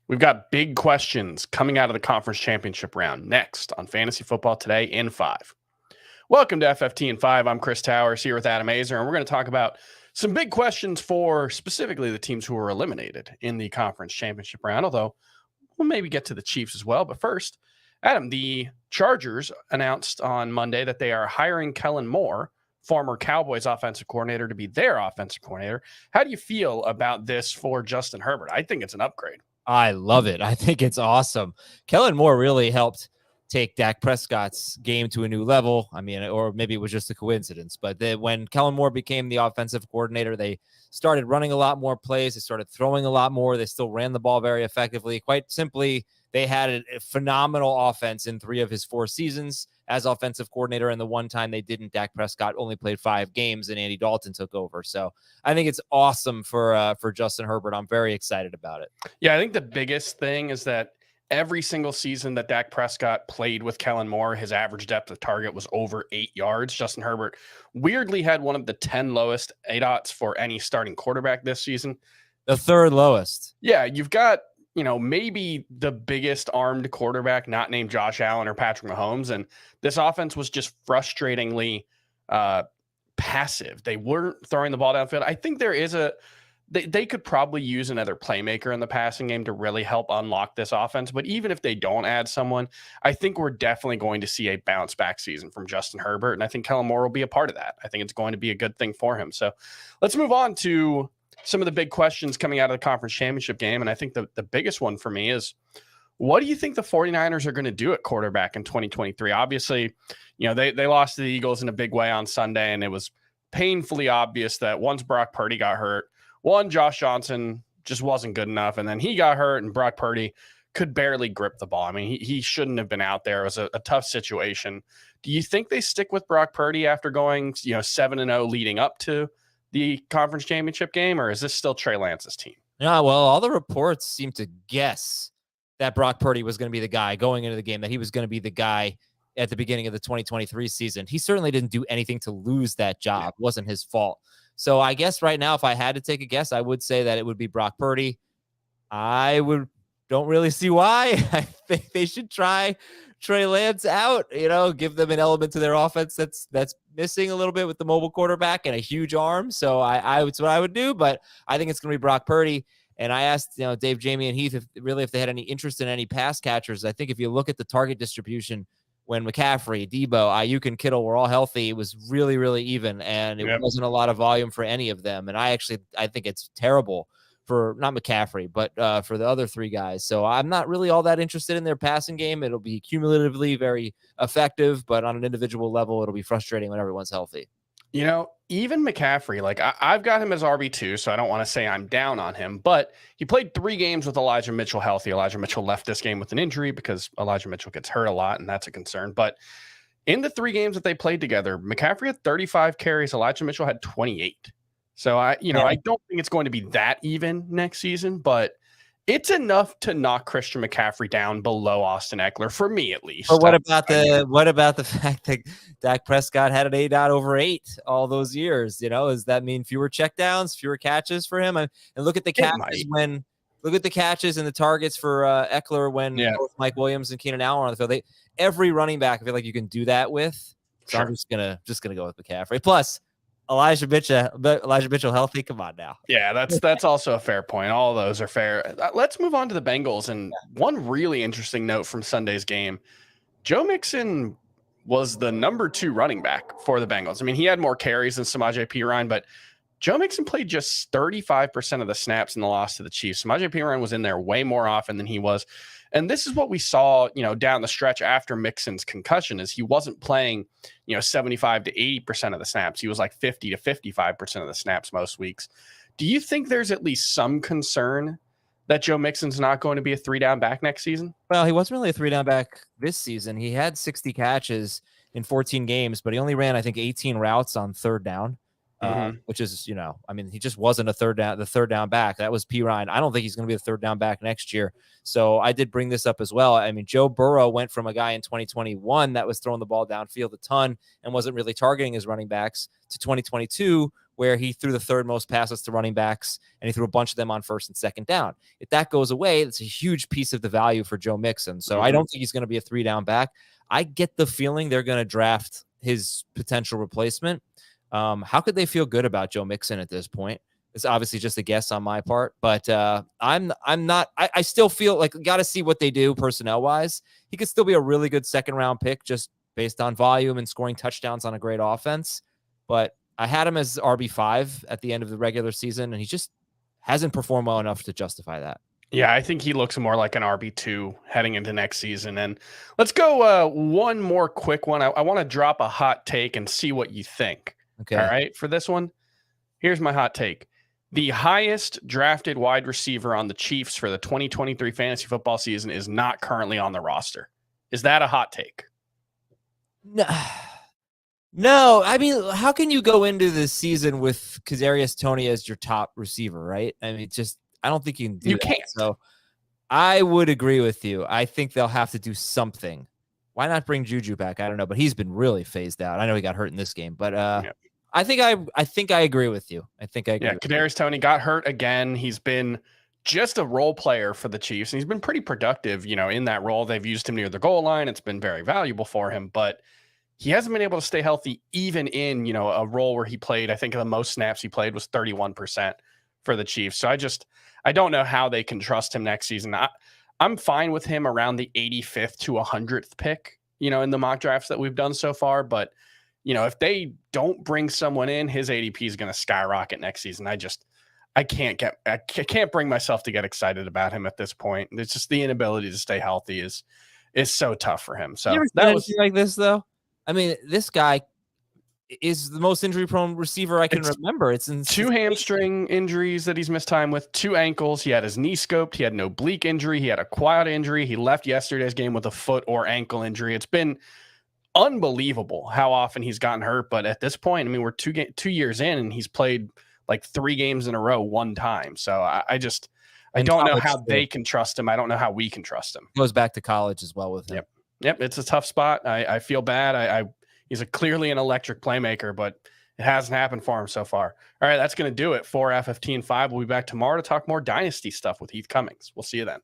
We've got big questions coming out of the conference championship round next on Fantasy Football Today in 5. Welcome to FFT in 5. I'm Chris Towers here with Adam Azer, and we're going to talk about some big questions for specifically the teams who were eliminated in the conference championship round, although we'll maybe get to the Chiefs as well. But first, Adam, the Chargers announced on Monday that they are hiring Kellen Moore, former Cowboys offensive coordinator, to be their offensive coordinator. How do you feel about this for Justin Herbert? I think it's an upgrade. I love it. I think it's awesome. Kellen Moore really helped take Dak Prescott's game to a new level. I mean, or maybe it was just a coincidence, but when Kellen Moore became the offensive coordinator, they started running a lot more plays. They started throwing a lot more. They still ran the ball very effectively. Quite simply, they had a phenomenal offense in 3 of his 4 seasons as offensive coordinator. And the one time they didn't, Dak Prescott only played 5 games and Andy Dalton took over. So I think it's awesome for Justin Herbert. I'm very excited about it. Yeah, I think the biggest thing is that every single season that Dak Prescott played with Kellen Moore, his average depth of target was over 8 yards. Justin Herbert weirdly had one of the 10 lowest ADOTs for any starting quarterback this season. The 3rd lowest. Yeah, you've got, maybe the biggest armed quarterback not named Josh Allen or Patrick Mahomes. And this offense was just frustratingly passive. They weren't throwing the ball downfield. I think there is they could probably use another playmaker in the passing game to really help unlock this offense. But even if they don't add someone, I think we're definitely going to see a bounce back season from Justin Herbert. And I think Kellen Moore will be a part of that. I think it's going to be a good thing for him. So let's move on to some of the big questions coming out of the conference championship game. And I think the biggest one for me is, what do you think the 49ers are going to do at quarterback in 2023? Obviously, they lost to the Eagles in a big way on Sunday, and it was painfully obvious that once Brock Purdy got hurt, Josh Johnson just wasn't good enough, and then he got hurt, and Brock Purdy could barely grip the ball. I mean, he shouldn't have been out there. It was a tough situation. Do you think they stick with Brock Purdy after going 7-0 leading up to the conference championship game, or is this still Trey Lance's team? Yeah, well, all the reports seem to guess that Brock Purdy was going to be the guy going into the game, that he was going to be the guy at the beginning of the 2023 season. He certainly didn't do anything to lose that job. It wasn't his fault. So I guess right now, if I had to take a guess, I would say that it would be Brock Purdy. Don't really see why. I think they should try Trey Lance out, give them an element to their offense that's missing a little bit with the mobile quarterback and a huge arm. So it's what I would do, but I think it's going to be Brock Purdy. And I asked, Dave, Jamie, and Heath if they had any interest in any pass catchers. I think if you look at the target distribution, when McCaffrey, Debo, Ayuk, and Kittle were all healthy, it was really, really even, and it wasn't a lot of volume for any of them. And I think it's terrible for not McCaffrey, but for the other 3 guys. So I'm not really all that interested in their passing game. It'll be cumulatively very effective, but on an individual level, it'll be frustrating when everyone's healthy. Even McCaffrey, I've got him as RB2, so I don't want to say I'm down on him, but he played 3 games with Elijah Mitchell healthy. Elijah Mitchell left this game with an injury because Elijah Mitchell gets hurt a lot, and that's a concern. But in the 3 games that they played together, McCaffrey had 35 carries. Elijah Mitchell had 28. So I don't think it's going to be that even next season, but it's enough to knock Christian McCaffrey down below Austin Eckler, for me at least. But what about the fact that Dak Prescott had an ADOT over 8 all those years? Does that mean fewer checkdowns, fewer catches for him? And look at the catches and the targets for Eckler when both Mike Williams and Keenan Allen are on the field. Every running back, I feel like you can do that with. So sure. I'm just gonna go with McCaffrey. Plus, Elijah Mitchell healthy. Come on now. Yeah, that's also a fair point. All of those are fair. Let's move on to the Bengals. And one really interesting note from Sunday's game, Joe Mixon was the number 2 running back for the Bengals. I mean, he had more carries than Samaje Perine, but Joe Mixon played just 35% of the snaps in the loss to the Chiefs. Samaje Perine was in there way more often than he was. And this is what we saw, down the stretch after Mixon's concussion, is he wasn't playing, 75 to 80% of the snaps. He was like 50 to 55% of the snaps most weeks. Do you think there's at least some concern that Joe Mixon's not going to be a 3-down back next season? Well, he wasn't really a 3-down back this season. He had 60 catches in 14 games, but he only ran, I think, 18 routes on 3rd down. Which is, he just wasn't the third down back. That was Perine. I don't think he's going to be the 3rd down back next year. So I did bring this up as well. I mean, Joe Burrow went from a guy in 2021 that was throwing the ball downfield a ton and wasn't really targeting his running backs to 2022, where he threw the third most passes to running backs, and he threw a bunch of them on first and second down. If that goes away, it's a huge piece of the value for Joe Mixon. So I don't think he's going to be a 3-down back. I get the feeling they're going to draft his potential replacement. How could they feel good about Joe Mixon at this point? It's obviously just a guess on my part, but I'm not. I still feel like got to see what they do personnel wise. He could still be a really good 2nd-round pick just based on volume and scoring touchdowns on a great offense. But I had him as RB5 at the end of the regular season, and he just hasn't performed well enough to justify that. Yeah, I think he looks more like an RB2 heading into next season. And let's go one more quick one. I want to drop a hot take and see what you think. Okay. All right. For this one, here's my hot take. The highest drafted wide receiver on the Chiefs for the 2023 fantasy football season is not currently on the roster. Is that a hot take? No. I mean, how can you go into this season with Kadarius Toney as your top receiver, right? I mean, I don't think you can do that. Can't. So I would agree with you. I think they'll have to do something. Why not bring Juju back? I don't know, but he's been really phased out. I know he got hurt in this game, but I think I agree with you. I think I agree. Yeah, Kadarius Toney got hurt again. He's been just a role player for the Chiefs, and he's been pretty productive, in that role. They've used him near the goal line. It's been very valuable for him, but he hasn't been able to stay healthy even in, a role where he played. I think the most snaps he played was 31% for the Chiefs. So I don't know how they can trust him next season. I'm fine with him around the 85th to 100th pick, in the mock drafts that we've done so far. But, if they don't bring someone in, his ADP is going to skyrocket next season. I can't bring myself to get excited about him at this point. It's just the inability to stay healthy is so tough for him. So that was like this though. I mean, this guy is the most injury-prone receiver I can remember. It's 2 hamstring injuries that he's missed time with, 2 ankles. He had his knee scoped. He had an oblique injury. He had a quad injury. He left yesterday's game with a foot or ankle injury. It's been unbelievable how often he's gotten hurt. But at this point, I mean, we're 2 years in, and he's played like 3 games in a row one time. So I don't know how they can trust him. I don't know how we can trust him. Goes back to college as well with him. Yep. It's a tough spot. I feel bad. He's clearly an electric playmaker, but it hasn't happened for him so far. All right, that's going to do it for FFT and 5. We'll be back tomorrow to talk more Dynasty stuff with Heath Cummings. We'll see you then.